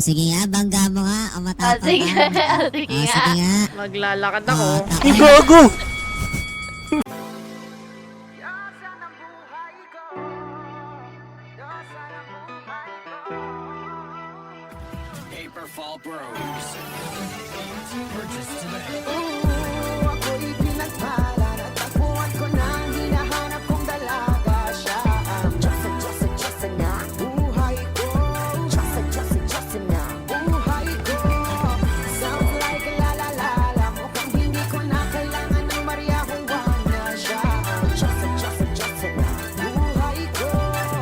Sige nga, bangga mo nga. O matapang Sige, ka. sige Sige nga. Maglalakad ako. Takbo. Gago! Paperfall Bros. Purchase today. Ako'y pinagpala, natagpuan ko nang hinahanap kong dalaga siya. Diyos na, buhay ko. Diyos na, buhay ko. Sounds like la-la-la-la, mukhang hindi ko na kailangan ng Maria Juana siya. Diyos na, buhay ko.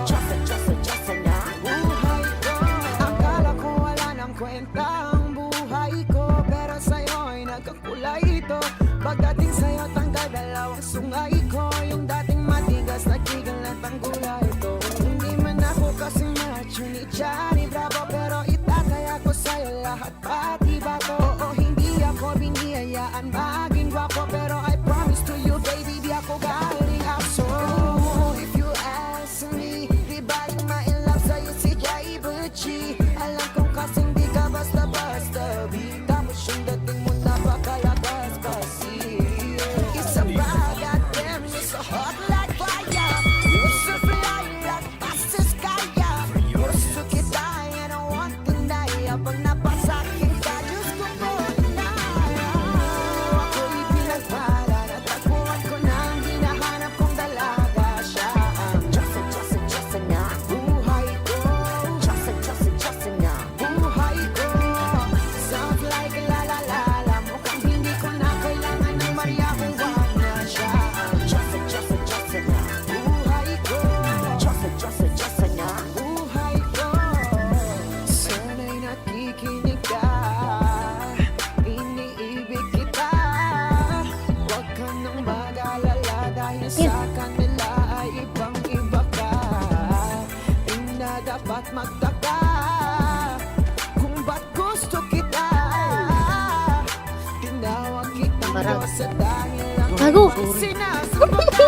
Diyos na, buhay ko. Akala ko wala nang kwenta ang buhay ko, pero sa'yo'y nagkakulay ito. Pagdating sa'yo, tanggal dalawang sungay ko. Yung dating matigas, nagigalat ang gulay ito. Hindi man ako kasi macho ni Johnny Bravo, pero itataya ko sa'yo lahat pati bago. Oo, hindi ako biniyayaan maging gwapo, pero I promise to you, baby, di ako galing aso. If you ask me, di ba yung ma-in-love sa'yo si Jai Butchie? Alam kong kasing di ka basta-basta, di tapos yung dating mo napakalakas kasi. It's a bad goddamn, you're so hot like fire. You're so fly like fast as sky. Gusto kita, I don't want to die. Habang napasakin ka, Diyos ko po na. Ako'y pinagpala, natagpuan ko nang hinahanap kong dalaga siya. Diyos na, buhay ko. Diyos na, buhay ko. Sounds like la-la-la-la, mukhang hindi ko na kailangan ng Maria Juana siya. Diyos na, buhay ko. Diyos na, buhay ko. Sana'y nakikinig ka, iniibig kita. Huwag ka nang mag-alala dahil sa kanila ay ibang-iba ka. Di na dapat magtaka kung ba't gusto kita. Tinawag kita Barang. Diyosa dahil ang Gago. sinasamba ka.